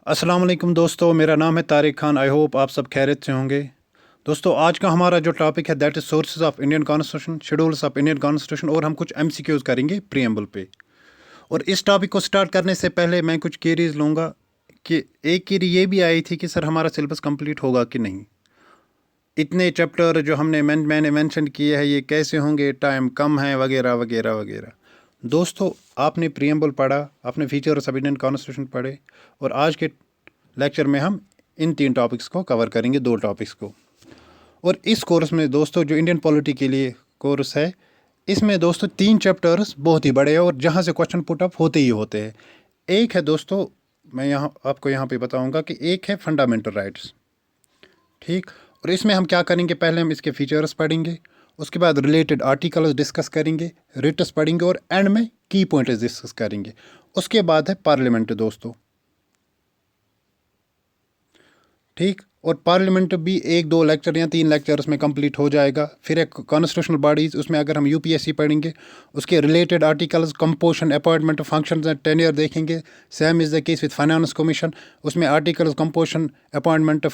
अस्सलाम वालेकुम दोस्तों, मेरा नाम है तारिक खान। आई होप आप सब खैरियत से होंगे। दोस्तों, आज का हमारा जो टॉपिक है that is sources of Indian constitution, schedules of Indian constitution, और हम कुछ एमसीक्यूज करेंगे प्रीएम्बल पे। और इस टॉपिक को स्टार्ट करने से पहले मैं कुछ क्वेरीज लूँगा कि एक क्वेरी ये भी आई थी कि सर हमारा सिलेबस कंप्लीट होगा कि नहीं। इतने चैप्टर जो मैंने मेंशन किए हैं ये कैसे होंगे, टाइम कम है वगैरह वगैरह वगैरह। दोस्तों, आपने प्रीएम्बल पढ़ा, आपने फीचर्स ऑफ इंडियन कॉन्स्टिट्यूशन पढ़े, और आज के लेक्चर में हम इन 3 टॉपिक्स को कवर करेंगे, 2 टॉपिक्स को। और इस कोर्स में दोस्तों जो इंडियन पॉलिटी के लिए कोर्स है, इसमें दोस्तों 3 चैप्टर्स बहुत ही बड़े हैं और जहाँ से क्वेश्चन पुट अप होते ही होते हैं। एक है दोस्तों, मैं यहाँ आपको यहाँ पे बताऊँगा कि एक है फंडामेंटल राइट्स, ठीक। और इसमें हम क्या करेंगे, पहले हम इसके फीचर्स पढ़ेंगे, उसके बाद रिलेटेड आर्टिकल्स डिस्कस करेंगे, रिट्स पढ़ेंगे, और एंड में की पॉइंट्स डिस्कस करेंगे। उसके बाद है पार्लियामेंट दोस्तों, ठीक। और पार्लियामेंट भी 1-2 लेक्चर या 3 लेक्चर्स में कंप्लीट हो जाएगा। फिर एक कॉन्स्टिट्यूशनल बॉडीज़, उसमें अगर हम यूपीएससी पढ़ेंगे, उसके related articles, composition, appointment, functions and tenure देखेंगे। Same is the case with finance commission, उसमें आर्टिकल्स, कंपोजिशन, अपॉइंटमेंट,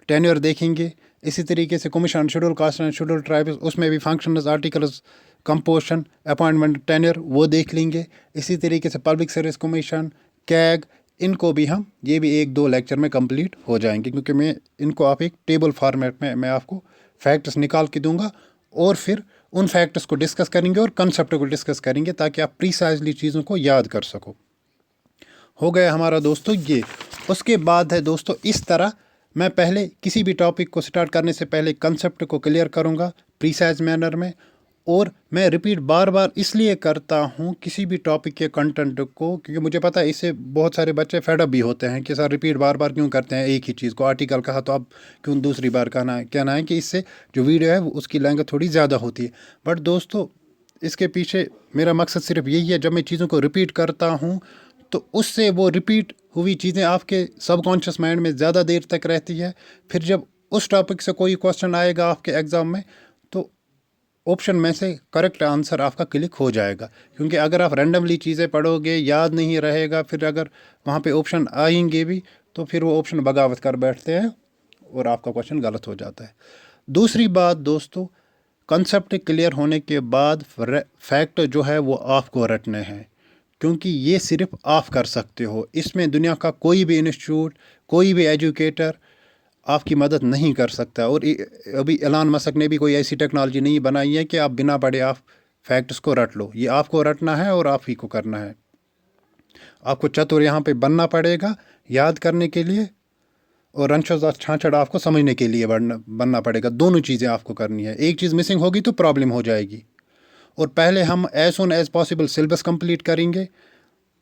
टेन्योर देखेंगे। इसी तरीके से commission schedule caste and schedule tribes, उसमें भी functions, articles, composition, appointment, tenure वो देख लेंगे। इसी तरीके से पब्लिक सर्विस कमीशन, कैग, इनको भी हम ये भी 1-2 लेक्चर में कंप्लीट हो जाएंगे, क्योंकि मैं इनको आप एक टेबल फॉर्मेट में मैं आपको फैक्ट्स निकाल के दूंगा, और फिर उन फैक्ट्स को डिस्कस करेंगे और कंसेप्ट को डिस्कस करेंगे ताकि आप प्रीसाइजली चीज़ों को याद कर सको। हो गया हमारा दोस्तों ये। उसके बाद है दोस्तों, इस तरह मैं पहले किसी भी टॉपिक को स्टार्ट करने से पहले कंसेप्ट को क्लियर करूँगा प्रीसाइज मैनर में, और मैं रिपीट बार बार इसलिए करता हूँ किसी भी टॉपिक के कंटेंट को, क्योंकि मुझे पता है इससे बहुत सारे बच्चे फेडअप भी होते हैं कि सर रिपीट बार बार क्यों करते हैं एक ही चीज़ को। आर्टिकल कहा तो अब क्यों दूसरी बार कहना है कि इससे जो वीडियो है उसकी लेंथ थोड़ी ज़्यादा होती है। बट दोस्तों, इसके पीछे मेरा मकसद सिर्फ यही है, जब मैं चीज़ों को रिपीट करता हूँ तो उससे वो रिपीट हुई चीज़ें आपके सबकॉन्शियस माइंड में ज़्यादा देर तक रहती है। फिर जब उस टॉपिक से कोई क्वेश्चन आएगा आपके एग्ज़ाम में, तो ऑप्शन में से करेक्ट आंसर आपका क्लिक हो जाएगा। क्योंकि अगर आप रैंडमली चीज़ें पढ़ोगे, याद नहीं रहेगा, फिर अगर वहाँ पे ऑप्शन आएंगे भी तो फिर वो ऑप्शन बगावत कर बैठते हैं और आपका क्वेश्चन गलत हो जाता है। दूसरी बात दोस्तों, कंसेप्ट क्लियर होने के बाद फैक्ट जो है वो आपको रटने हैं, क्योंकि ये सिर्फ आप कर सकते हो। इसमें दुनिया का कोई भी इंस्टीट्यूट, कोई भी एजुकेटर आपकी मदद नहीं कर सकता। और अभी एलान मस्क ने भी कोई ऐसी टेक्नोलॉजी नहीं बनाई है कि आप बिना पढ़े आप फैक्ट्स को रट लो। ये आपको रटना है और आप ही को करना है। आपको चतुर यहाँ पे बनना पड़ेगा याद करने के लिए, और रंशों छाछड़ आपको समझने के लिए बनना पड़ेगा। दोनों चीज़ें आपको करनी है। एक चीज़ मिसिंग होगी तो प्रॉब्लम हो जाएगी। और पहले हम as soon as possible syllabus complete करेंगे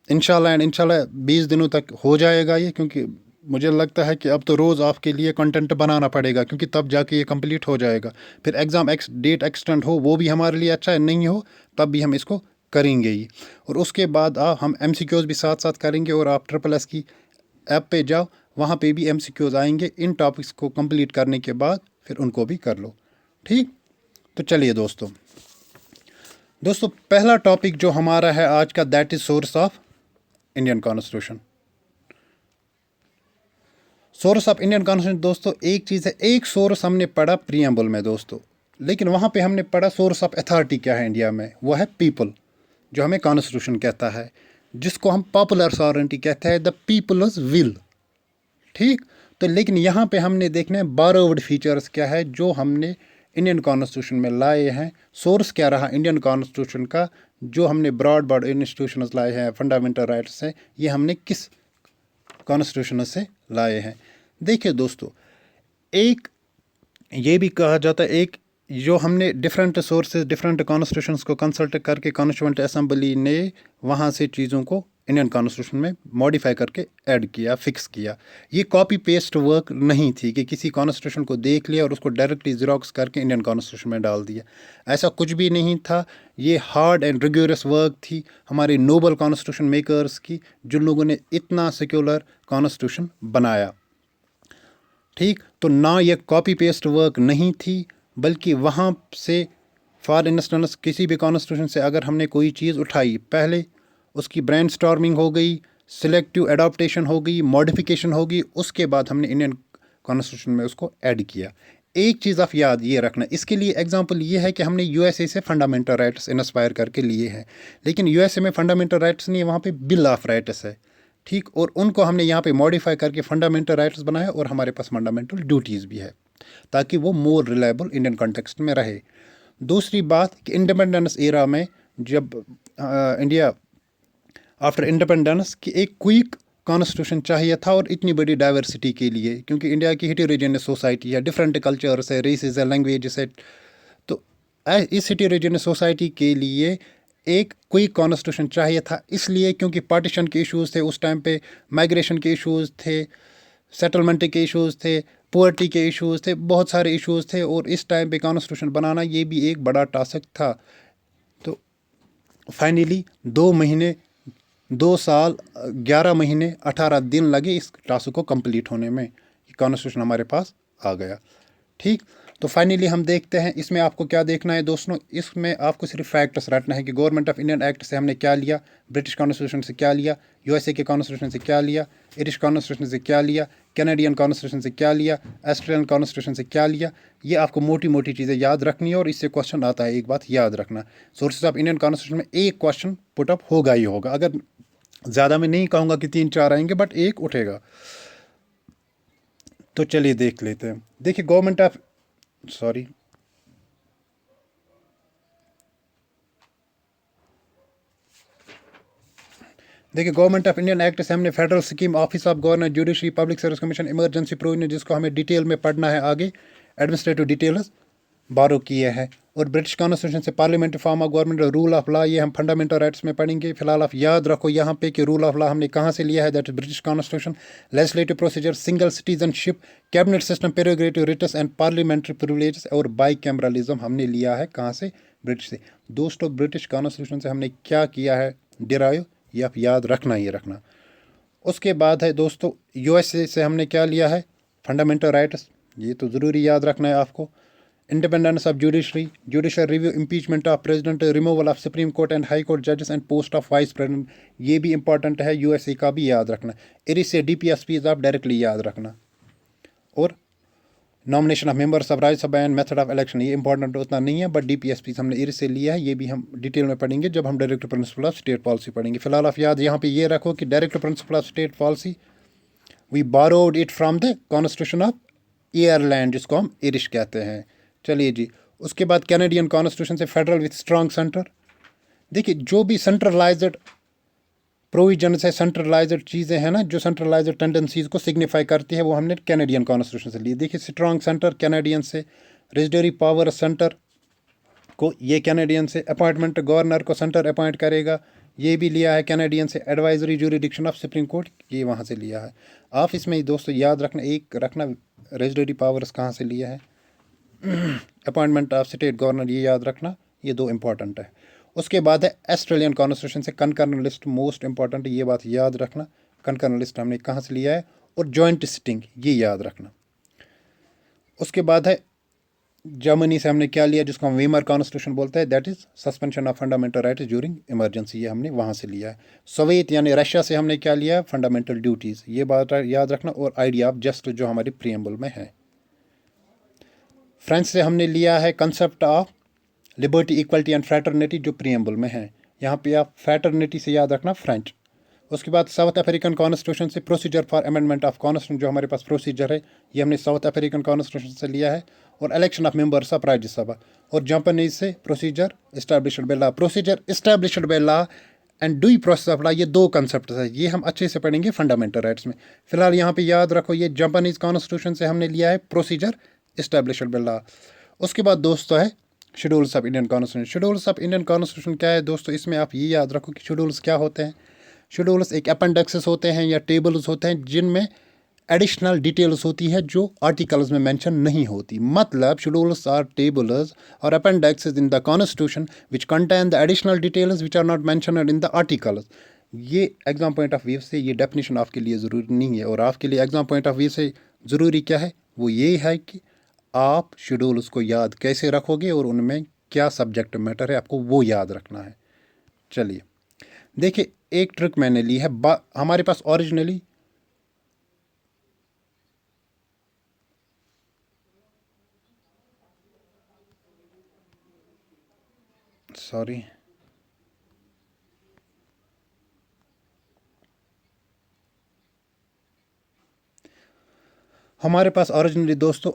इंशाल्लाह, एंड इंशाल्लाह 20 दिनों तक हो जाएगा ये। क्योंकि मुझे लगता है कि अब तो रोज़ आपके लिए कंटेंट बनाना पड़ेगा, क्योंकि तब जाके ये कंप्लीट हो जाएगा। फिर एग्ज़ाम डेट एक्सटेंड हो वो भी हमारे लिए अच्छा है, नहीं हो तब भी हम इसको करेंगे ही। और उसके बाद हम MCQs भी साथ साथ करेंगे, और आप SSS की ऐप पे जाओ, वहाँ पे भी MCQs आएंगे। इन टॉपिक्स को कंप्लीट करने के बाद फिर उनको भी कर लो, ठीक। तो चलिए दोस्तों, पहला टॉपिक जो हमारा है आज का, that is source of Indian constitution. Source of Indian constitution दोस्तों एक चीज़ है, एक सोर्स हमने पढ़ा प्रीएम्बल में दोस्तों, लेकिन वहाँ पे हमने पढ़ा सोर्स ऑफ अथॉरिटी क्या है इंडिया में, वो है पीपल, जो हमें कॉन्स्टिट्यूशन कहता है, जिसको हम पॉपुलर सॉवरेंटी कहते हैं, द पीपल्स विल, ठीक। तो लेकिन यहाँ पे हमने देखना है बारोवर्ड फीचर्स क्या है जो हमने इंडियन कॉन्स्टिट्यूशन में लाए हैं। सोर्स क्या रहा इंडियन कॉन्स्टिट्यूशन का, जो हमने ब्रॉड इंस्टीट्यूशंस लाए हैं, फंडामेंटल राइट्स हैं, ये हमने किस कॉन्स्टिट्यूशन से लाए हैं। देखिए दोस्तों, एक ये भी कहा जाता है, एक जो हमने डिफरेंट सोर्सेज, डिफरेंट कॉन्स्टिट्यूशंस को कंसल्ट करके कॉन्स्टिट्यूएंट असेंबली ने वहाँ से चीज़ों को इंडियन कॉन्स्टिट्यूशन में मॉडिफाई करके ऐड किया, फिक्स किया। ये कॉपी पेस्ट वर्क नहीं थी कि किसी कॉन्स्टिट्यूशन को देख लिया और उसको डायरेक्टली ज़ेरॉक्स करके इंडियन कॉन्स्टिट्यूशन में डाल दिया। ऐसा कुछ भी नहीं था। ये हार्ड एंड रिग्योरस वर्क थी हमारे नोबल कॉन्स्टिट्यूशन मेकर्स की, जिन लोगों ने इतना सेक्युलर कॉन्स्टिट्यूशन बनाया, ठीक। तो ना ये कॉपी पेस्ट वर्क नहीं थी, बल्कि वहाँ से फॉर इंस्टेंस किसी भी कॉन्स्टिट्यूशन से अगर हमने कोई चीज़ उठाई, पहले उसकी ब्रेनस्टॉर्मिंग हो गई, सिलेक्टिव एडाप्टेशन होगी, मॉडिफिकेशन होगी, उसके बाद हमने इंडियन कॉन्स्टिट्यूशन में उसको ऐड किया। एक चीज़ आप याद ये रखना, इसके लिए एग्जांपल ये है कि हमने यूएसए से फंडामेंटल राइट्स इंस्पायर करके लिए हैं, लेकिन यूएसए में फंडामेंटल राइट्स नहीं है, वहाँ पे बिल ऑफ राइट्स है, ठीक, और उनको हमने यहाँ पे मॉडिफाई करके फंडामेंटल राइट्स बनाया और हमारे पास फंडामेंटल ड्यूटीज़ भी है, ताकि वो मोर रिलायबल इंडियन कॉन्टेक्स्ट में रहे। दूसरी बात कि इंडिपेंडेंस एरा में जब इंडिया आफ्टर इंडिपेंडेंस की एक क्विक कॉन्स्टिट्यूशन चाहिए था, और इतनी बड़ी डाइवर्सिटी के लिए, क्योंकि इंडिया की हेटेरोजेनियस सोसाइटी है, डिफरेंट कल्चर्स है, रेसेस है, लैंग्वेजेस है, तो इस हेटेरोजेनियस सोसाइटी के लिए एक क्विक कॉन्स्टिट्यूशन चाहिए था, इसलिए क्योंकि पार्टीशन के इश्यूज़ थे उस टाइम पे, माइग्रेशन के इश्यूज़ थे, सेटलमेंट के इश्यूज़ थे, पुअर्टी के इश्यूज़ थे, बहुत सारे इश्यूज़ थे, और इस टाइम पे कॉन्स्टिट्यूशन बनाना ये भी एक बड़ा टास्क था। तो फाइनली 2 साल 11 महीने 18 दिन लगे इस टास्क को कंप्लीट होने में, कॉन्स्टिट्यूशन हमारे पास आ गया, ठीक। तो फाइनली हम देखते हैं इसमें आपको क्या देखना है दोस्तों, इसमें आपको सिर्फ फैक्ट्स रटना है कि गवर्नमेंट ऑफ इंडियन एक्ट से हमने क्या लिया, ब्रिटिश कॉन्स्टिट्यूशन से क्या लिया, यूएसए के कॉन्स्टिट्यूशन से क्या लिया, आयरिश कॉन्स्टिट्यूशन से क्या लिया, कैनेडियन कॉन्स्टिट्यूशन से क्या लिया, ऑस्ट्रेलियन कॉन्स्टिट्यूशन से क्या लिया। ये आपको मोटी मोटी चीज़ें याद रखनी है, और इससे क्वेश्चन आता है, एक बात याद रखना, सोर्सेज ऑफ इंडियन कॉन्स्टिट्यूशन में एक क्वेश्चन पुटअप होगा ही होगा, अगर ज़्यादा मैं नहीं कहूँगा कि 3-4 आएंगे, बट एक उठेगा। तो चलिए देख लेते हैं। देखिए गवर्नमेंट ऑफ सॉरी देखिए गवर्नमेंट ऑफ इंडियन एक्ट से हमने federal scheme, office of governor, judiciary, public service commission, emergency provision, जिसको हमें डिटेल में पढ़ना है आगे, एडमिनिस्ट्रेटिव डिटेल्स बारो किए हैं, और ब्रिटिश कॉन्स्टिट्यूशन से parliamentary form of government, rule of law, ये हम फंडामेंटल राइट्स में पढ़ेंगे। फिलहाल आप याद रखो यहाँ पे कि रूल ऑफ लॉ हमने कहाँ से लिया है, that is British constitution. Legislative procedure, single citizenship, cabinet system, prerogative writs and parliamentary privileges, और बाई कैमरलिज्म हमने लिया है कहाँ से, ब्रिटिश से। दोस्तों ब्रिटिश कॉन्स्टिट्यूशन से हमने क्या किया है डिराइव, ये आप याद रखना ही रखना। उसके बाद है दोस्तों यूएसए से हमने क्या लिया है, फंडामेंटल राइट्स, ये तो ज़रूरी याद रखना है आपको। Independence of judiciary, judicial review, impeachment of president, removal of supreme court and high court जजेस and post of vice president, ये भी इंपॉर्टेंट है, यूएसए का भी याद रखना। इरिस से डीपीएसपीज आप डायरेक्टली याद रखना। और nomination of members of Rajya Sabha and method of election, ये इंपॉर्टेंट उतना नहीं है, बट डीपीएसपी हमने इरिस से लिया है, ये भी हम डिटेल में पढ़ेंगे जब हम direct principle of state policy पढ़ेंगे। फिलहाल आप याद यहाँ पे ये रखो कि direct principle of state policy we borrowed it from the constitution of Ireland, जिसको हम इरिश कहते हैं। चलिए जी, उसके बाद कैनेडियन कॉन्स्टिट्यूशन से फेडरल विथ स्ट्रॉन्ग सेंटर। देखिए जो भी सेंट्रलाइज्ड प्रोविजन है, सेंट्रलाइज्ड चीज़ें हैं ना, जो सेंट्रलाइज्ड टेंडेंसीज को सिग्निफाई करती है, वो हमने कैनेडियन कॉन्स्टिट्यूशन से ली। देखिए स्ट्रॉन्ग सेंटर कैनेडियन से, रेजिडरी पावर सेंटर को ये कैनेडियन से, अपॉइंटमेंट गवर्नर को सेंटर अपॉइंट करेगा, ये भी लिया है कैनेडियन से। Advisory jurisdiction of supreme court, ये वहाँ से लिया है। आप इसमें दोस्तों याद रखना, एक रखना रेजिडरी पावर्स कहाँ से लिया है, अपॉइंटमेंट ऑफ स्टेट गवर्नर, ये याद रखना, ये दो इंपॉर्टेंट है। उसके बाद है ऑस्ट्रेलियन कॉन्स्टिट्यूशन से कंकर्न लिस्ट, मोस्ट इंपॉर्टेंट, ये बात याद रखना, कंकर्न लिस्ट हमने कहाँ से लिया है, और जॉइंट सिटिंग, ये याद रखना। उसके बाद है जर्मनी से हमने क्या लिया, जिसको हम वीमर कॉन्स्टिट्यूशन बोलते हैं, that is suspension of fundamental rights during emergency, ये हमने वहाँ से लिया है। सोवियत यानी रशिया से हमने क्या लिया, फंडामेंटल ड्यूटीज़, ये बात याद रखना, और आइडिया ऑफ जस्ट जो हमारी प्रीएम्बल में है। फ्रेंच से हमने लिया है concept of liberty, equality and fraternity, जो प्रीएम्बल में है, यहाँ पे आप फ्रैटर्निटी से याद रखना फ्रेंच। उसके बाद साउथ अफ्रीकन कॉन्स्टिट्यूशन से procedure for amendment of constitution, जो हमारे पास प्रोसीजर है, ये हमने साउथ अफ्रीकन कॉन्स्टिट्यूशन से लिया है। और election of members of Rajya Sabha, और जापानीज से procedure established by law, procedure established by law and due process of law, ये दो कंसेप्ट है, ये हम अच्छे से पढ़ेंगे फंडामेंटल राइट्स में। फिलहाल यहाँ पे याद रखो, ये जापानीज कॉन्स्टिट्यूशन से हमने लिया है प्रोसीजर इस्टेब्लिश्ड बाय लॉ। उसके बाद दोस्तों है schedules of Indian constitution. Schedules of Indian constitution क्या है दोस्तों, इसमें आप ये याद रखो कि शेड्यूल्स क्या होते हैं। शेड्यूल्स एक अपेंडिक्सेस होते हैं या टेबल्स होते हैं, जिनमें एडिशनल डिटेल्स होती है जो आर्टिकल्स में मेंशन नहीं होती। मतलब शेड्यूल्स आर टेबल्स और appendixes in the constitution which contain the additional details which are not mentioned in the articles. ये एग्जाम पॉइंट ऑफ व्यू से ये डेफिनेशन आपके लिए ज़रूरी नहीं है, और आपके लिए एग्जाम पॉइंट ऑफ व्यू से ज़रूरी क्या है, वो ये है कि आप शेड्यूल्स को याद कैसे रखोगे और उनमें क्या सब्जेक्ट मैटर है, आपको वो याद रखना है। चलिए देखिए एक ट्रिक मैंने ली है, हमारे पास ओरिजिनली सॉरी हमारे पास ओरिजिनली दोस्तों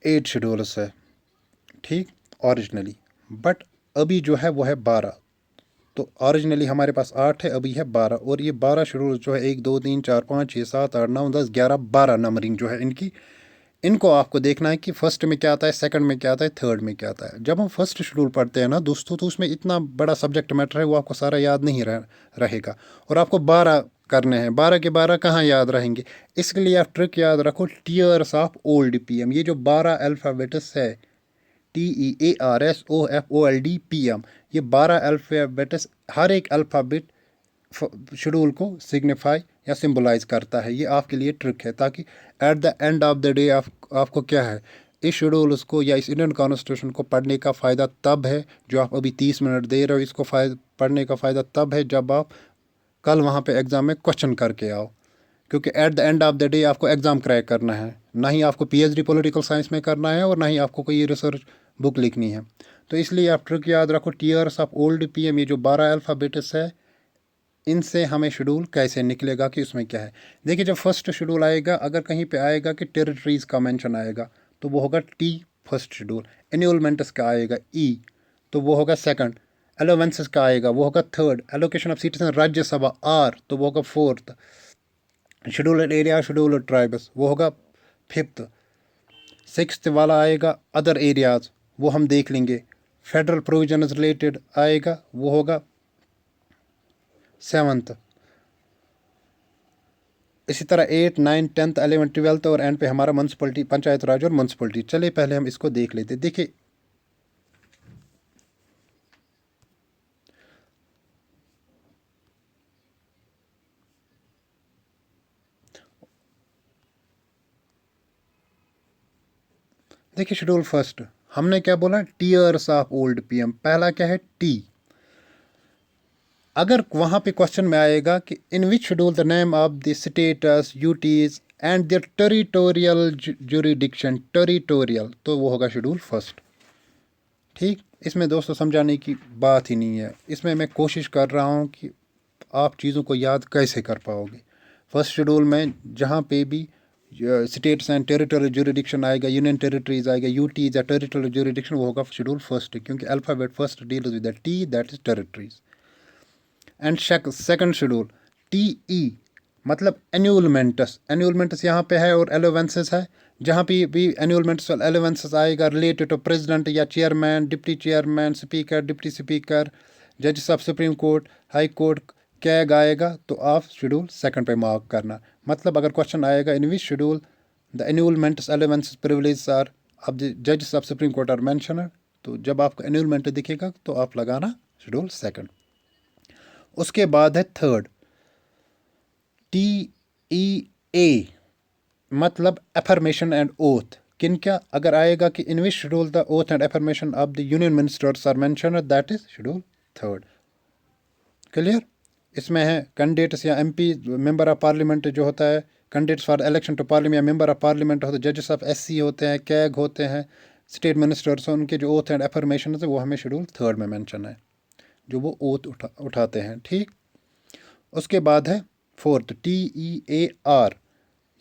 8 शेड्यूल्स है, ठीक, ओरिजिनली। बट अभी जो है वो है 12। तो ओरिजिनली हमारे पास 8 है, अभी है 12। और ये 12 शेड्यूल जो है 1 2 3 4 5 6 7 8 9 10 11 12 नंबरिंग जो है इनकी, इनको आपको देखना है कि फर्स्ट में क्या आता है, सेकंड में क्या आता है, थर्ड में क्या आता है। जब हम फर्स्ट शेड्यूल पढ़ते हैं ना दोस्तों, तो उसमें इतना बड़ा सब्जेक्ट मैटर है, वो आपको सारा याद नहीं रहेगा। और आपको 12 करने हैं, 12 के 12 कहाँ याद रहेंगे। इसके लिए आप ट्रिक याद रखो, टीयर्स ऑफ ओल्ड पीएम। ये जो 12 अल्फ़ाबेट्स है, TEARSOFOLD PM, ये 12 अल्फ़ाबेट्स, हर एक अल्फ़ाबेट शेड्यूल को सिग्निफाई या सिंबलाइज करता है। ये आपके लिए ट्रिक है, ताकि at the end of the day आपको क्या है, इस शेड्यूल को या इस इंडियन कॉन्स्टिट्यूशन को पढ़ने का फ़ायदा तब है, जो आप अभी 30 मिनट दे रहे हो, इसको पढ़ने का फ़ायदा तब है जब आप कल वहाँ पे एग्ज़ाम में क्वेश्चन करके आओ। क्योंकि at the end of the day आपको एग्ज़ाम क्रैक करना है, ना ही आपको PhD पॉलिटिकल साइंस में करना है, और ना ही आपको कोई रिसर्च बुक लिखनी है। तो इसलिए आप ट्रिक याद रखो, टीयर्स ऑफ ओल्ड पीएम, ये जो 12 अल्फ़ाबेट्स है, इनसे हमें शेड्यूल कैसे निकलेगा कि उसमें क्या है। देखिए जब फर्स्ट शेड्यूल आएगा, अगर कहीं पे आएगा कि टेरिटरीज़ का मेंशन आएगा, तो वो होगा T, फर्स्ट शेड्यूल। एनुअलमेंट्स का आएगा E, तो वो होगा सेकंड। अलाउंसेस का आएगा, वो होगा third. Allocation of seats in Rajya Sabha R, तो वो होगा fourth. Scheduled area, scheduled tribes, वो होगा फिफ्थ। सिक्स्थ वाला आएगा अदर एरियाज, वो हम देख लेंगे। फेडरल प्रोविजन रिलेटेड आएगा, वो होगा सेवन्थ। इसी तरह 8 9 10 11 12 और एंड पे हमारा म्यूनसिपलिटी, पंचायत राज और म्यूनसिपलिटी। चलिए पहले हम इसको देख लेते। देखिए देखिए शेड्यूल फर्स्ट, हमने क्या बोला, टीयर्स ऑफ ओल्ड पीएम। पहला क्या है, टी। अगर वहाँ पे क्वेश्चन में आएगा कि in which schedule the name of the states, UTs and their territorial jurisdiction, territorial, तो वो होगा शेड्यूल फर्स्ट। ठीक, इसमें दोस्तों समझाने की बात ही नहीं है। इसमें मैं कोशिश कर रहा हूँ कि आप चीज़ों को याद कैसे कर पाओगे। फर्स्ट शेड्यूल में जहाँ पे भी स्टेट्स एंड टेरिटोरियल जुरिडिक्शन आएगा, यूनियन टेरिटरीज आएगा, यूटीज या टेरिटोरियल जुरिडिक्शन, वो होगा शेड्यूल फर्स्ट, क्योंकि alphabet first deals with the T, that is territories. And second schedule TE, मतलब एनुअलमेंट्स। एनुअलमेंट्स यहाँ पे है और एलोवेंसेस है। जहाँ भी एनुअलमेंट्स और एलोवेंसेस आएगा रिलेटेड टू प्रेसिडेंट या chairman, deputy chairman, speaker, deputy speaker, जजेस of supreme court, high court, CAG आएगा, तो आप शेड्यूल सेकंड पे मार्क करना। मतलब अगर क्वेश्चन आएगा in which schedule the emoluments, allowances, privilege are of the जजेस of supreme court are mentioned, तो जब आपको एनुअलमेंट दिखेगा तो आप लगाना शेड्यूल सेकंड। उसके बाद है थर्ड, TEA, मतलब एफर्मेशन एंड ओथ। किन क्या अगर आएगा कि in which schedule the oath and affirmation of the union ministers are mentioned, that is schedule third. Clear. इसमें है कैंडिडेट्स या MP, मेंबर ऑफ पार्लियामेंट जो होता है, candidates for election to parliament या मेंबर ऑफ पार्लियामेंट होते हैं, जजेस ऑफ SC होते हैं, कैग होते हैं, स्टेट मिनिस्टर्स, उनके जो ओथ एंड एफर्मेशन है वो हमें शेड्यूल थर्ड में मेंशन है, जो वो ओथ उठाते हैं। ठीक, उसके बाद है फोर्थ, TEAR।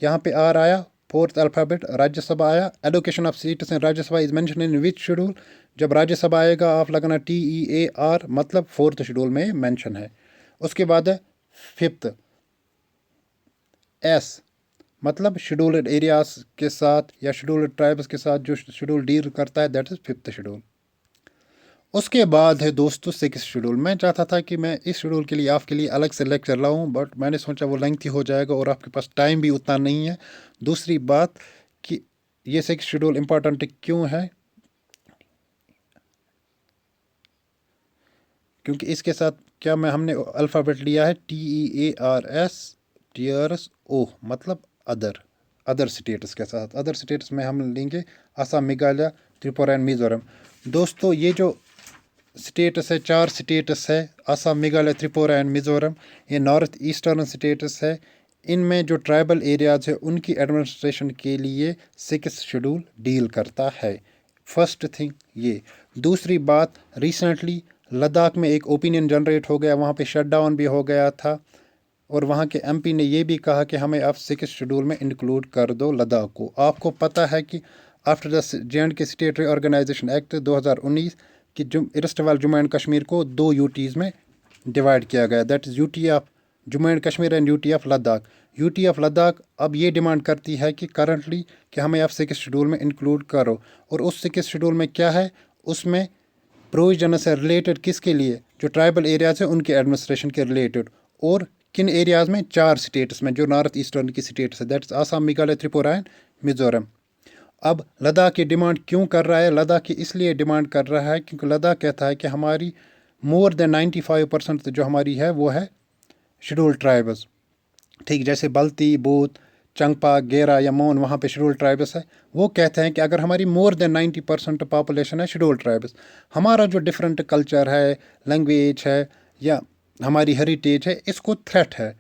यहाँ पे R आया, फोर्थ अल्फ़ाबेट। राज्यसभा आया, allocation of seats in Rajya Sabha is mentioned in which schedule. जब राज्यसभा आएगा आप लगाना TEAR, मतलब फोर्थ शेड्यूल में मेंशन है। उसके बाद है फिफ्थ, S, मतलब शेड्यूल्ड एरियाज के साथ या शेड्यूल्ड ट्राइब्स के साथ जो शेड्यूल डील करता है, दैट इज फिफ्थ शेड्यूल। उसके बाद है दोस्तों सिक्स शेड्यूल। मैं चाहता था कि मैं इस शेड्यूल के लिए आपके लिए अलग से लेक्चर लाऊं, बट मैंने सोचा वो लेंथी हो जाएगा और आपके पास टाइम भी उतना नहीं है। दूसरी बात कि ये सिक्स शेड्यूल इम्पॉर्टेंट क्यों है, क्योंकि इसके साथ क्या मैं हमने अल्फ़ाबेट लिया है TEARS, टीयर्स O, मतलब अदर स्टेट्स के साथ। अदर स्टेट्स में हम लेंगे असम, मेघालय, त्रिपुरा एंड मिजोरम। दोस्तों ये जो स्टेटस है, 4 स्टेटस है, असम, मेघालय, त्रिपुरा एंड मिज़ोरम। ये नॉर्थ ईस्टर्न स्टेटस है। इनमें जो ट्राइबल एरियाज़ है उनकी एडमिनिस्ट्रेशन के लिए 6 शेड्यूल डील करता है। फर्स्ट थिंग ये। दूसरी बात, रिसेंटली लद्दाख में एक ओपिनियन जनरेट हो गया, वहाँ पे शट डाउन भी हो गया था और वहाँ के एमपी ने ये भी कहा कि हमें अब 6 शेड्यूल में इंक्लूड कर दो लद्दाख को। आपको पता है कि after the JNK state reorganisation act 2019 कि इरस्टवाल जम्मू एंड कश्मीर को 2 यूटीज़ में डिवाइड किया गया, that is UT of Jammu and Kashmir and UT of Ladakh. UT of Ladakh अब ये डिमांड करती है कि करंटली कि हमें अब 6 शेड्यूल में इंक्लूड करो। और उस 6 शेड्यूल में क्या है, उसमें प्रोविजन से रिलेटेड किसके लिए, जो ट्राइबल एरियाज है उनके एडमिनिस्ट्रेशन के रिलेटेड। और किन एरियाज़ में, 4 स्टेट्स में जो नॉर्थ ईस्टर्न की स्टेट्स है, दैट्स आसाम, मेघालय, त्रिपुरा एंड मिज़ोरम। अब लद्दाख की डिमांड क्यों कर रहा है? लद्दाख की इसलिए डिमांड कर रहा है क्योंकि लद्दाख कहता है कि हमारी मोर देन 95% जो हमारी है वो है शेड्यूल्ड ट्राइब्स। ठीक, जैसे बल्ती, बूथ, चंगपा, गेरा या मौन, वहाँ पे शेड्यूल्ड ट्राइब्स है। वो कहते हैं कि अगर हमारी मोर देन 90% पॉपुलेशन है शेड्यूल्ड ट्राइब्स, हमारा जो डिफरेंट कल्चर है, लैंग्वेज है या हमारी हेरिटेज है, इसको थ्रेट है।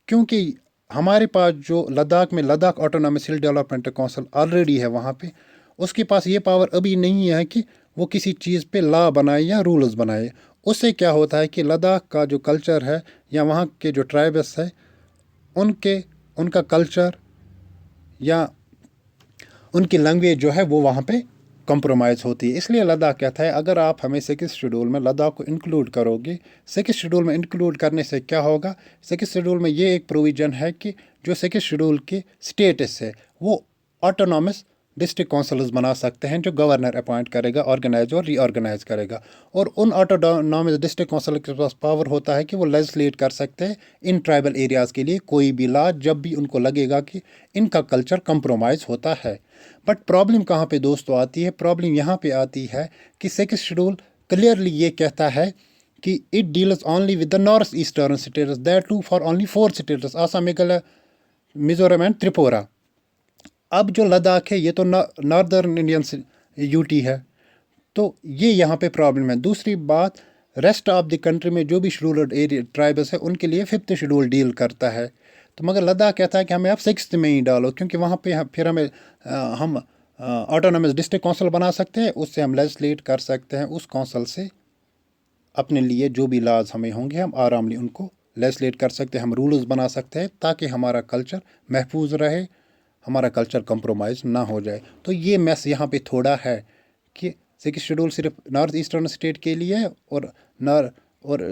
क्योंकि हमारे पास जो लद्दाख में Ladakh autonomous hill development council already है, वहाँ पे उसके पास ये पावर अभी नहीं है कि वो किसी चीज़ पे लॉ बनाए या रूल्स बनाए। उससे क्या होता है कि लद्दाख का जो कल्चर है या वहाँ के जो ट्राइब्स है उनका कल्चर या उनकी लैंग्वेज जो है वो वहाँ पे कंप्रोमाइज़ होती है। इसलिए लद्दाख कहता है अगर आप हमें 6 शेड्यूल में लद्दाख को इंक्लूड करोगे, 6 शेड्यूल में इंक्लूड करने से क्या होगा, 6 शेड्यूल में ये एक प्रोविज़न है कि जो 6 शेड्यूल के स्टेटस है वो ऑटोनॉमस डिस्ट्रिक्ट काउंसिल्स बना सकते हैं, जो गवर्नर अपॉइंट करेगा, ऑर्गेनाइज और रीऑर्गेनाइज करेगा। और उन ऑटोनॉमस डिस्ट्रिक्ट काउंसिल के पास पावर होता है कि वो लेजिस्लेट कर सकते हैं इन ट्राइबल एरियाज़ के लिए कोई भी लॉ, जब भी उनको लगेगा कि इनका कल्चर कंप्रोमाइज़ होता है। बट प्रॉब्लम कहाँ पे दोस्तों आती है? प्रॉब्लम यहाँ पे आती है कि 6 शेड्यूल क्लियरली ये कहता है कि it deals only with the north eastern states, that too for only 4 states, Assam, Meghalaya, Mizoram and Tripura. अब जो लद्दाख है ये तो नॉर्दर्न इंडियन यूटी है, तो ये यहाँ पे प्रॉब्लम है। दूसरी बात, रेस्ट ऑफ द कंट्री में जो भी शेड्यूल्ड एरिया ट्राइब्स है उनके लिए 5th शेड्यूल डील करता है। तो मगर लद्दाख कहता है कि हमें आप 6th में ही डालो, क्योंकि वहाँ पे फिर हमें हम ऑटोनॉमस डिस्ट्रिक्ट काउंसिल बना सकते हैं, उससे हम लेजिस्लेट कर सकते हैं, उस काउंसिल से अपने लिए जो भी लाज हमें होंगे हम आरामली उनको लेजिस्लेट कर सकते हैं, हम रूल्स बना सकते हैं ताकि हमारा कल्चर महफूज रहे, हमारा कल्चर कंप्रोमाइज़ ना हो जाए। तो ये मैस यहाँ पे थोड़ा है कि 6 शेड्यूल सिर्फ नॉर्थ ईस्टर्न स्टेट के लिए है और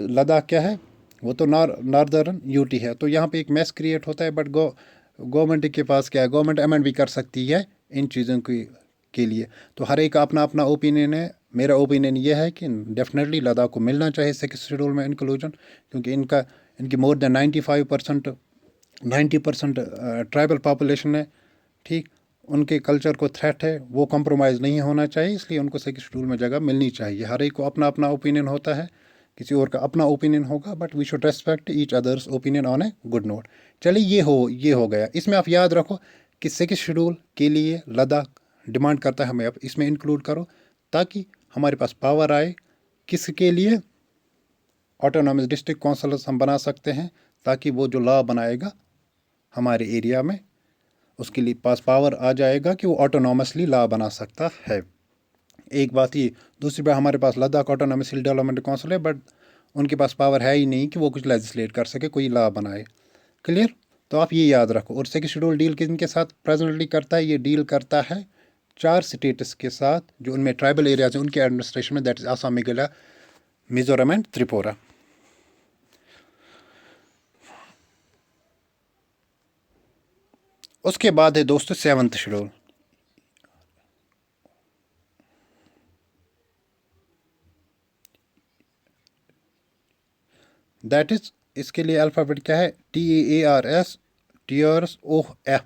लद्दाख क्या है, वो तो नॉर्दर्न यूटी है। तो यहाँ पे एक मैस क्रिएट होता है। बट गवर्नमेंट के पास क्या है, गवर्नमेंट अमेंड भी कर सकती है इन चीज़ों के लिए। तो हर एक अपना अपना ओपिनियन है। मेरा ओपिनियन ये है कि डेफिनेटली लद्दाख को मिलना चाहिए 6 शेड्यूल में इंक्लूजन, क्योंकि इनकी मोर देन 90% ट्राइबल पॉपुलेशन है। ठीक, उनके कल्चर को थ्रेट है, वो कंप्रोमाइज़ नहीं होना चाहिए, इसलिए उनको 6 शेड्यूल में जगह मिलनी चाहिए। हर एक को अपना अपना ओपिनियन होता है, किसी और का अपना ओपिनियन होगा, but we should respect each other's opinion on a good note. चलिए ये हो गया। इसमें आप याद रखो कि 6 शेड्यूल के लिए लद्दाख डिमांड करता है हमें अब इसमें इंक्लूड करो, ताकि हमारे पास पावर आए, किसके लिए, ऑटोनॉमस डिस्ट्रिक्ट काउंसिल्स हम बना सकते हैं, ताकि वो जो लॉ बनाएगा हमारे एरिया में उसके लिए पास पावर आ जाएगा कि वो ऑटोनॉमसली लॉ बना सकता है। एक बात ये। दूसरी बात, हमारे पास Ladakh autonomous hill development council है, बट उनके पास पावर है ही नहीं कि वो कुछ लेजिस्लेट कर सके, कोई लॉ बनाए। क्लियर? तो आप ये याद रखो। और 6 शेड्यूल डील किनके साथ प्रेजेंटली करता है? ये डील करता है 4 स्टेट्स के साथ जो उनमें ट्राइबल एरियाज हैं उनके एडमिनिस्ट्रेशन में, that is Assam, Meghalaya, Mizoram and Tripura. उसके बाद है दोस्तों 7th शेड्यूल। दैट इज, इसके लिए अल्फ़ाबेट क्या है, TARS TROF,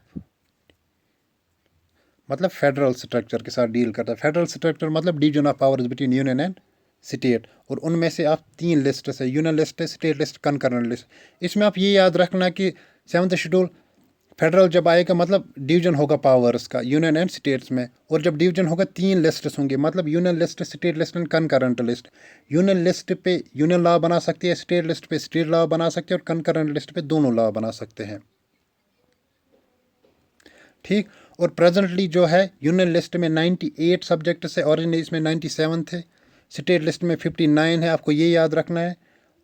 मतलब फेडरल स्ट्रक्चर के साथ डील करता है। फेडरल स्ट्रक्चर मतलब division of powers between union and state. और उनमें से आप 3 लिस्ट है, यूनियन लिस्ट है, स्टेट लिस्ट, कंकरेंट लिस्ट। इसमें आप ये याद रखना कि 7th शेड्यूल फेडरल जब आएगा मतलब डिवीजन होगा पावर्स का यूनियन एंड स्टेट्स में, और जब डिवीजन होगा 3 लिस्ट्स होंगे, मतलब union list, state list and concurrent list. Union list पे यूनियन लॉ बना सकती है, स्टेट लिस्ट पे स्टेट लॉ बना सकते हैं, और कनकरेंट लिस्ट पे दोनों लॉ बना सकते हैं। ठीक। और प्रेजेंटली जो है यूनियन लिस्ट में 98 सब्जेक्ट है, ओरिजिनली इसमें 97 थे, स्टेट लिस्ट में 59 है, आपको ये याद रखना है।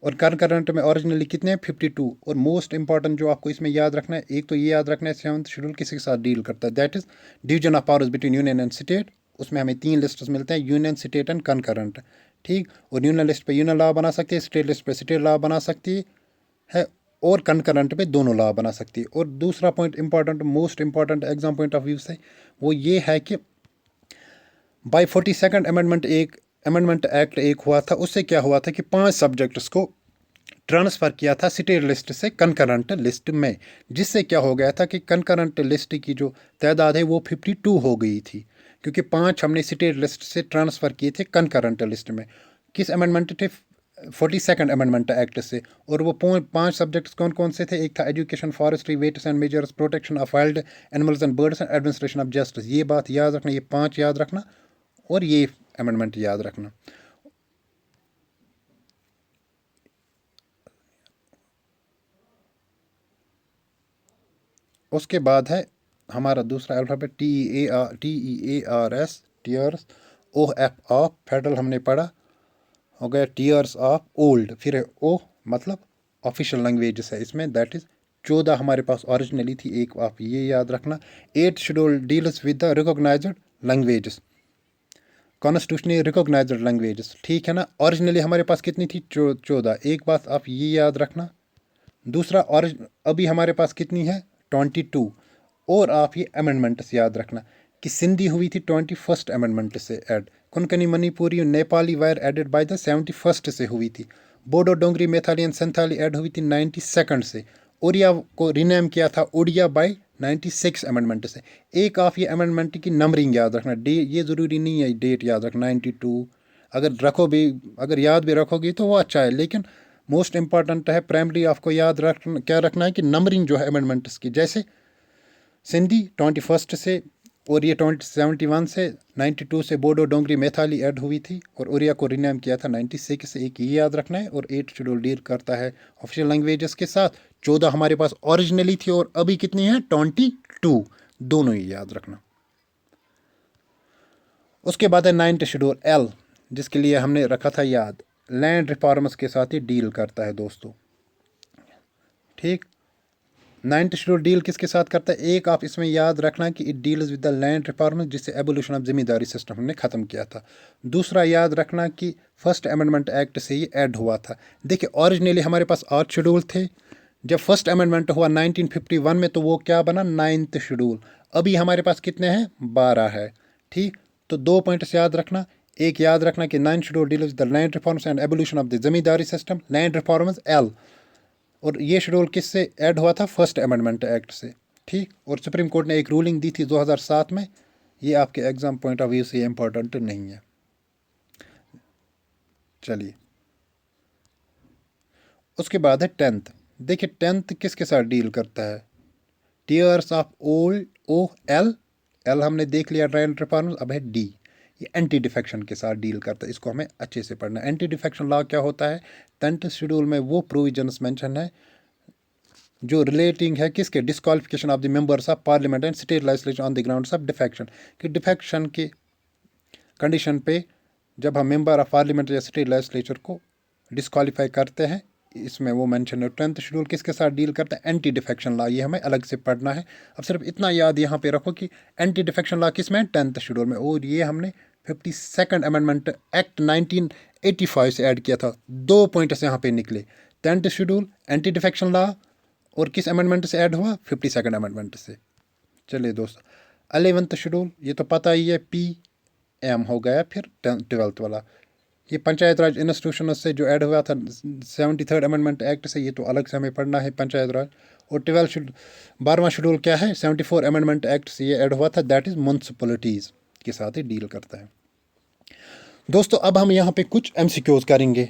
और करंट में ओरिजिनली कितने हैं 52। और मोस्ट इंपॉर्टेंट जो आपको इसमें याद रखना है, एक तो ये याद रखना है 7th शेड्यूल किसी के साथ डील करता है, that is division of powers between union and state. उसमें हमें 3 लिस्ट्स मिलते हैं, यूनियन, स्टेट एंड कनकरेंट। ठीक। और यूनियन लिस्ट पे यूनियन लॉ बना सकती है, स्टेट लिस्ट पे स्टेट लॉ बना सकती है, और कनकरेंट पे दोनों लॉ बना सकती है। और दूसरा point important, most important exam point of view से, वो ये है कि बाय 42nd अमेंडमेंट एक्ट एक हुआ था, उससे क्या हुआ था कि 5 सब्जेक्ट्स को ट्रांसफ़र किया था स्टेट लिस्ट से कनकरेंट लिस्ट में, जिससे क्या हो गया था कि कनकरेंट लिस्ट की जो तादाद है वो 52 हो गई थी, क्योंकि 5 हमने स्टेट लिस्ट से ट्रांसफ़र किए थे कनकरेंट लिस्ट में। किस अमेंडमेंट थे 42nd अमेंडमेंट एक्ट से। और वो 5 सब्जेक्ट्स कौन कौन से थे, एक था education, forestry, weights and measures, protection of wild animals and birds and administration of justice. ये बात याद रखना, ये 5 याद रखना, और ये अमेंडमेंट याद रखना। उसके बाद है हमारा दूसरा alphabet TEARS, tears. OF federal हमने पढ़ा, हो गया टीयर्स ऑफ ओल्ड। फिर है ओ मतलब ऑफिशियल लैंग्वेजेस है इसमें, दैट इज़ 14 हमारे पास ओरिजिनली थी, एक आप ये याद रखना। 8th schedule deals with the recognised languages, constitutionally recognised languages. ठीक है ना। ओरिजिनली हमारे पास कितनी थी 14, एक बात आप ये याद रखना। दूसरा अभी हमारे पास कितनी है 22। और आप ये अमेंडमेंट्स याद रखना कि सिंधी हुई थी 21st अमेंडमेंट से ऐड, कोंकणी, मणिपुरी और Nepali were added by the 71st से हुई थी। बोडो, डोंगरी, मैथाली एंड संथाली ऐड हुई थी 92nd से। उड़िया को रिनेम किया था उड़िया बाय 96 अमेंडमेंट से। एक आप ये अमेंडमेंट की नंबरिंग याद रखना, डे ये ज़रूरी नहीं है डेट याद रखना 92, अगर रखो भी, अगर याद भी रखोगी तो वो अच्छा है, लेकिन मोस्ट इंपॉर्टेंट है प्राइमरी आपको याद रखना, क्या रखना है कि नंबरिंग जो है अमेंडमेंट्स की, जैसे सिंधी 21st से, और ये 71 से, 92 से बोडो, डोंगरी, मैथाली ऐड हुई थी, और उड़िया को रिनेम किया था 96 से। एक ये याद रखना है। और 8th शेड्यूल डील करता है ऑफिशियल लैंग्वेजेस के साथ। 14 हमारे पास ओरिजिनली थी, और अभी कितनी है 22, दोनों ही याद रखना। उसके बाद है 9th शेड्यूल L, जिसके लिए हमने रखा था याद, लैंड रिफॉर्म्स के साथ ही डील करता है दोस्तों। ठीक। 9th शेड्यूल डील किसके साथ करता है, एक आप इसमें याद रखना कि it deals with the land reforms, जिससे एबोल्यूशन ऑफ जिम्मेदारी सिस्टम हमने ख़त्म किया था। दूसरा याद रखना कि फर्स्ट अमेंडमेंट एक्ट से ये ऐड हुआ था। देखिए ओरिजिनली हमारे पास 8 शेड्यूल थे, जब फर्स्ट अमेंडमेंट हुआ 1951 में तो वो क्या बना 9th शेड्यूल। अभी हमारे पास कितने हैं 12 है। ठीक। तो 2 पॉइंट्स याद रखना, एक याद रखना कि 9th schedule deals the land reforms and evolution of the zamindari system, land reforms L। और ये शेड्यूल किससे ऐड हुआ था फर्स्ट अमेंडमेंट एक्ट से। ठीक। और सुप्रीम कोर्ट ने एक रूलिंग दी थी 2007 में, ये आपके एग्जाम पॉइंट ऑफ व्यू से इम्पोर्टेंट नहीं है। चलिए उसके बाद है 10th। देखिए 10th किसके साथ डील करता है, tears of old OL, L हमने देख लिया लैंड रिफॉर्म्स, अब है D, ये एंटी डिफेक्शन के साथ डील करता है। इसको हमें अच्छे से पढ़ना है। एंटी डिफेक्शन लॉ क्या होता है, 10th शेड्यूल में वो प्रोविजंस मेंशन है जो रिलेटिंग है किसके, disqualification of the members of parliament and state legislature on the grounds of defection, कि डिफेक्शन के कंडीशन पे जब हम मेंबर ऑफ पार्लियामेंट या स्टेट लेजिस्लेचर को डिस्क्वालीफाई करते हैं, इसमें वो मेंशन है। 10th शेड्यूल किसके साथ डील करता है, एंटी डिफेक्शन लॉ, ये हमें अलग से पढ़ना है। अब सिर्फ इतना याद यहाँ पे रखो कि एंटी डिफेक्शन लॉ किस में है 10th शेड्यूल में, और ये हमने 52nd अमेंडमेंट एक्ट 1985 से ऐड किया था। 2 पॉइंट्स यहाँ पे निकले, 10th schedule, anti defection law, और किस अमेंडमेंट से ऐड हुआ 52nd अमेंडमेंट से। चलिए दोस्तों 11th शेड्यूल, ये तो पता ही है PM हो गया। फिर 12th वाला, ये पंचायत राज इंस्टीट्यूशन से जो ऐड हुआ था 73rd अमेंडमेंट एक्ट से, ये तो अलग से हमें पढ़ना है पंचायत राज। और 12वां शेड्यूल क्या है 74 अमेंडमेंट एक्ट से ये ऐड हुआ था, दैट इज़ म्यूनसिपलिटीज़ के साथ ही डील करता है। दोस्तों अब हम यहाँ पे कुछ MCQs करेंगे,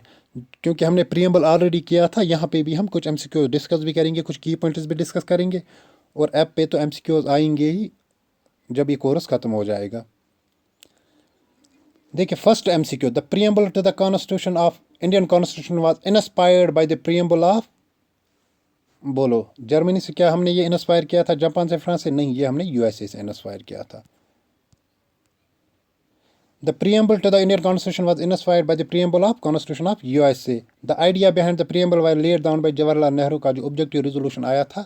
क्योंकि हमने प्रीएम्बल ऑलरेडी किया था, यहाँ पे भी हम कुछ MCQs डिस्कस भी करेंगे, कुछ की पॉइंट्स भी डिस्कस करेंगे। और ऐप पे तो MCQs आएंगे ही जब ये कोर्स ख़त्म हो जाएगा। देखिए first MCQ, the preamble to the constitution of Indian constitution was inspired by the preamble of, बोलो जर्मनी से क्या हमने ये इंस्पायर किया था, जापान से, फ्रांस से? नहीं, ये हमने USA से इंस्पायर किया था। The preamble to the Indian Constitution was inspired by the preamble of Constitution of USA. The idea behind the preamble was laid down by Jawaharlal Nehru का जो ऑब्जेक्टिव रेजोल्यूशन आया था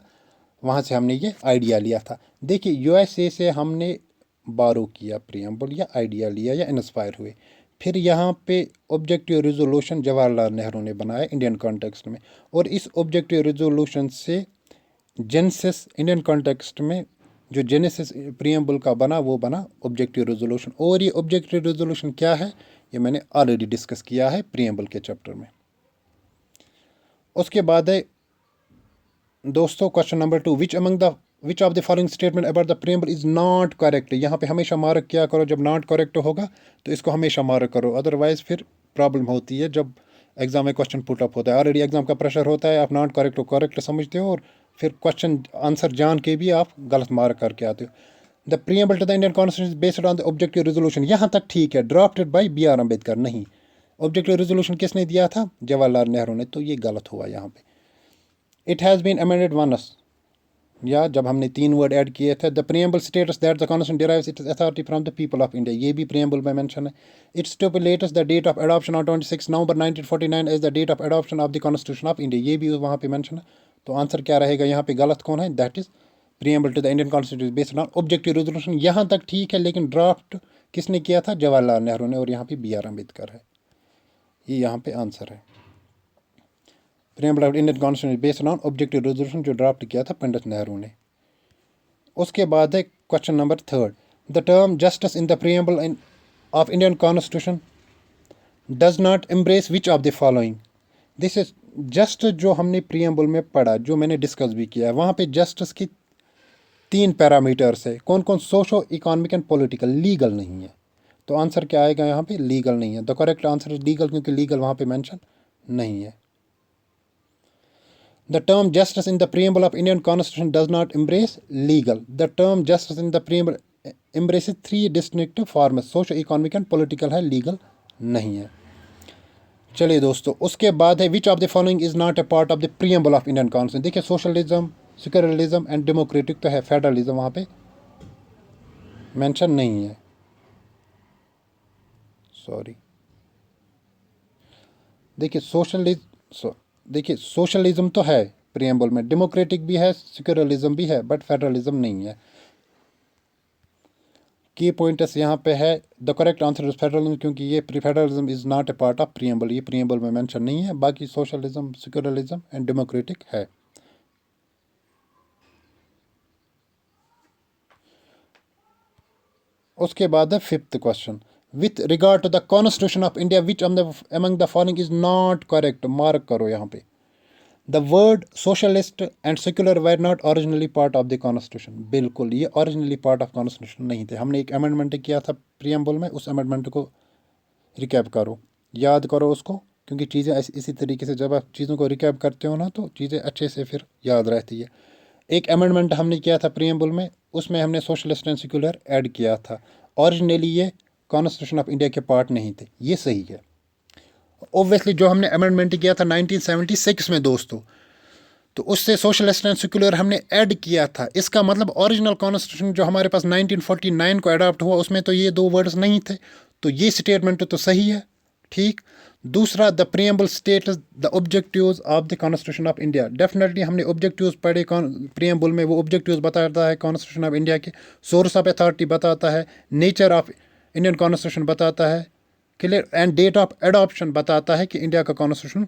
वहाँ से हमने ये आइडिया लिया था। देखिए USA से हमने बारो किया प्रियम्बल या आइडिया लिया या इंस्पायर हुए, फिर यहाँ पे ऑब्जेक्टिव रेजोल्यूशन जवाहरलाल नेहरू ने बनाया इंडियन कॉन्टेक्स्ट में, और इस ऑब्जेक्टिव रेजोल्यूशन से जेनेसिस इंडियन कॉन्टेक्स्ट में जो जेनेसिस प्रियम्बल का बना वो बना ऑब्जेक्टिव रेजोल्यूशन। और ये ऑब्जेक्टिव रेजोल्यूशन क्या है ये मैंने ऑलरेडी डिस्कस किया है प्रियम्बल के चैप्टर में। उसके बाद है दोस्तों question number 2, which of the following statement about the preamble is not correct. यहाँ पे हमेशा मार्क किया करो, जब नॉट करेक्ट होगा तो इसको हमेशा मार्क करो, अदरवाइज फिर प्रॉब्लम होती है जब एग्जाम में क्वेश्चन पुट अप होता है। ऑलरेडी एग्जाम का प्रेशर होता है, आप नॉट करेक्ट हो करेक्ट समझते हो और फिर क्वेश्चन आंसर जान के भी आप गलत मार्क करके आते हो। The preamble to the Indian constitution based on the objective resolution, यहाँ तक ठीक है, ड्राफ्टेड बाय BR अम्बेडकर। नहीं, ऑब्जेक्टिव रेजोल्यूशन किसने दिया था? जवाहरलाल नेहरू ने, तो ये गलत हुआ यहाँ पे। It has been amended once, या जब हमने 3 वर्ड ऐड किए थे। The preamble states that the constitution derives its authority from the people of India, ये भी प्रियम्बल में मेंशन है। It stipulates the date of adoption on 26 November 1949 as the date of adoption of the constitution of India, ये भी वहाँ पे mention है। तो आंसर क्या रहेगा यहाँ पे? गलत कौन है? That is preamble to the Indian constitution based on objective resolution. यहाँ तक ठीक है, लेकिन ड्राफ्ट किसने किया था? जवाहरलाल नेहरू ने, और यहाँ पे BR अम्बेडकर है, ये यहाँ पे आंसर है। Preamble of Indian constitution based on objective resolution जो ड्राफ्ट किया था पंडित नेहरू ने। उसके बाद है question number 3, the term justice in the preamble of Indian constitution does not embrace which of the following. This is justice जो हमने प्रियम्बल में पढ़ा, जो मैंने डिस्कस भी किया है, वहाँ पे जस्टिस की 3 पैरामीटर्स है। कौन कौन? Socio economic and political, legal नहीं है। तो आंसर क्या आएगा यहाँ पे? लीगल नहीं है। The correct answer is legal, क्योंकि लीगल वहाँ पे मेंशन नहीं है। The term justice in the preamble of Indian Constitution does not embrace legal. The term justice in the preamble embraces 3 distinct forms, socio-economic and political है, legal नहीं है। चलिए दोस्तों, उसके बाद है which of the following is not a part of the preamble of Indian Constitution। देखिए socialism, secularism and democratic तो है, फेडरलिज्म वहाँ पे मेंशन नहीं है, सॉरी। देखिए सोशलिज्म तो है प्रियम्बल में, डेमोक्रेटिक भी है, सेक्युलरिज्म भी है, बट फेडरलिज्म नहीं है। की पॉइंट्स यहाँ पे है, the correct answer is federalism, क्योंकि ये federalism is not a part of preamble, ये प्रियम्बल में मेंशन नहीं है। बाकी सोशलिज्म, सेक्युलरिज्म एंड डेमोक्रेटिक है। उसके बाद है 5th question, with regard to the constitution of India which among the following is not correct. Mark करो यहाँ पे। The word socialist and secular were not originally part of the constitution, बिल्कुल ये originally part of constitution नहीं थे। हमने एक amendment किया था प्रियम्बल में, उस अमेंडमेंट को रिकैप करो, याद करो उसको, क्योंकि चीज़ें इसी तरीके से जब आप चीज़ों को रिकैप करते हो ना तो चीज़ें अच्छे से फिर याद रहती है। एक अमेंडमेंट हमने किया था प्रियम्बल में, उसमें हमने सोशलिस्ट एंड सेक्युलर ऐड किया था। ओरिजिनली ये कॉन्स्टिट्यूशन ऑफ इंडिया के पार्ट नहीं थे, ये सही है। ओब्वियसली जो हमने अमेंडमेंट किया था 1976 में दोस्तों, तो उससे सोशलिस्ट एंड सेक्युलर हमने ऐड किया था। इसका मतलब ओरिजिनल कॉन्स्टिट्यूशन जो हमारे पास 1949 को अडॉप्ट हुआ उसमें तो ये 2 वर्ड्स नहीं थे, तो ये स्टेटमेंट तो सही है, ठीक। दूसरा, the preamble states the objectives of the constitution of India, definitely हमने ऑब्जेक्टिव्स पढ़े प्रियम्बल में, वो ऑब्जेक्टिव्स बताता है कॉन्स्टिट्यूशन ऑफ इंडिया के, सोर्स ऑफ अथॉरिटी बताता है, नेचर ऑफ इंडियन कॉन्स्टिट्यूशन बताता है, clear, and date of adoption बताता है कि इंडिया का कॉन्स्टिट्यूशन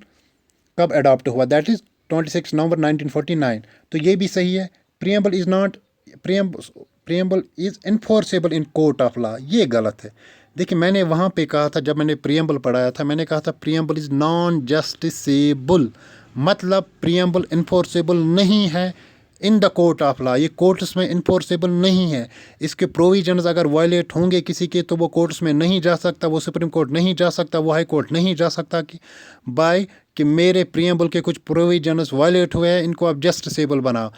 कब अडॉप्ट हुआ, दैट इज़ 26 नवंबर 1949। तो ये भी सही है। Preamble is not preamble is enforceable in court of law, ये गलत है। देखिए मैंने वहाँ पे कहा था, जब मैंने प्रियम्बल पढ़ाया था, मैंने कहा था प्रियम्बल इज़ नॉन जस्टिसेबल, मतलब प्रियम्बल इन्फोर्सेबल नहीं है इन द कोर्ट ऑफ लॉ, ये कोर्ट्स में इन्फोर्सेबल नहीं है। इसके प्रोविजंस अगर वायलेट होंगे किसी के तो वो कोर्ट्स में नहीं जा सकता, वो सुप्रीम कोर्ट नहीं जा सकता, वो हाई कोर्ट नहीं जा सकता कि मेरे प्रियम्बल के कुछ प्रोविजंस वायलेट हुए हैं, इनको आप जस्टिसेबल बनाओ।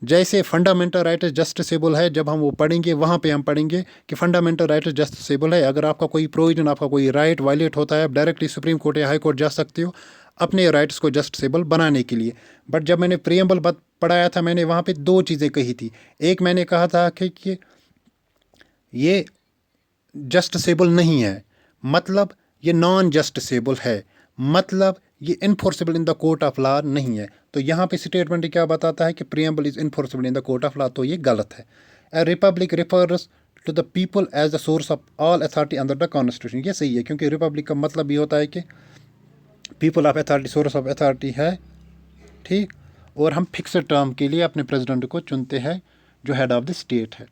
जैसे फंडामेंटल राइट्स जस्टिसेबल है, जब हम वो पढ़ेंगे वहाँ पे हम पढ़ेंगे कि फंडामेंटल राइट्स जस्टिसेबल है। अगर आपका कोई प्रोविजन, आपका कोई राइट वायलेट होता है, आप डायरेक्टली सुप्रीम कोर्ट या हाई कोर्ट जा सकते हो अपने राइट्स को जस्टिसेबल बनाने के लिए। बट जब मैंने प्रियम्बल पढ़ाया था, मैंने वहाँ पे दो चीज़ें कही थी। एक मैंने कहा था कि ये जस्टिसेबल नहीं है, मतलब ये नॉन जस्टिसेबल है, मतलब ये enforceable in the court of law नहीं है। तो यहाँ पे स्टेटमेंट क्या बताता है कि preamble is enforceable in the court of law, तो ये गलत है। A republic refers to the people as the source of all authority under the constitution, ये सही है, क्योंकि रिपब्लिक का मतलब ये होता है कि people of authority source of authority है, ठीक। और हम फिक्स्ड टर्म के लिए अपने प्रेसिडेंट को चुनते हैं जो हेड ऑफ द स्टेट है,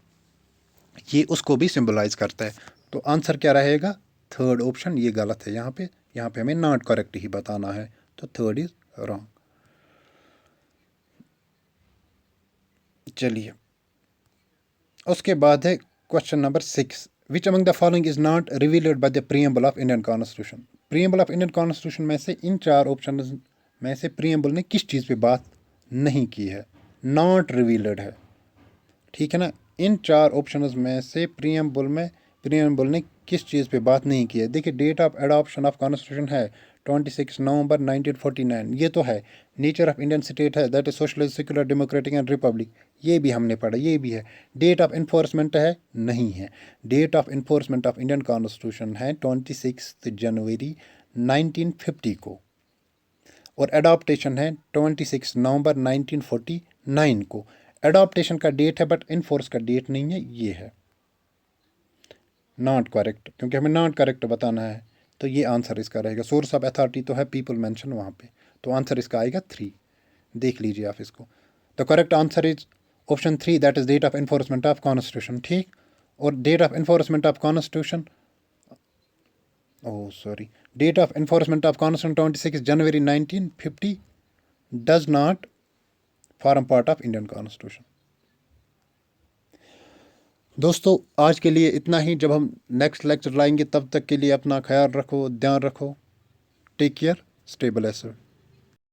ये उसको भी सिंबलाइज करता है। तो आंसर क्या रहेगा? थर्ड ऑप्शन, ये गलत है। यहाँ पे हमें नॉट करेक्ट ही बताना है, तो थर्ड इज रॉन्ग। चलिए, उसके बाद है question number 6, which among the following is not revealed by the preamble of Indian constitution. Preamble of Indian constitution में से इन चार ऑप्शन में से प्रीएम्बल ने किस चीज़ पे बात नहीं की है, नॉट रिवील्ड है, ठीक है ना। इन चार ऑप्शंस में से प्रीएम्बल ने किस चीज़ पे बात नहीं की है? देखिए, date of adoption of constitution है 26 नवंबर 1949, ये तो है। नेचर ऑफ इंडियन स्टेट है, that is socialist, secular, democratic and republic, ये भी हमने पढ़ा, ये भी है। डेट ऑफ इन्फोर्समेंट है, नहीं है। Date of enforcement of Indian constitution है 26 जनवरी 1950 को, और एडॉप्टेशन है 26 नवंबर 1949 को। एडॉप्टेशन का डेट है बट इनफोर्स का डेट नहीं है, ये है नॉट करेक्ट, क्योंकि हमें नॉट करेक्ट बताना है। तो ये आंसर इसका रहेगा। सोर्स ऑफ अथॉरिटी तो है पीपल मेंशन वहाँ पे, तो आंसर इसका आएगा 3। देख लीजिए आप इसको। The correct answer is option 3, that is date of enforcement of constitution, ठीक। और date of enforcement of constitution, oh sorry, date of enforcement of constitution 26 January 1950 does not form part of Indian constitution. दोस्तों, आज के लिए इतना ही। जब हम next lecture लाएंगे तब तक के लिए अपना ख्याल रखो, ध्यान रखो। Take care, stay blessed.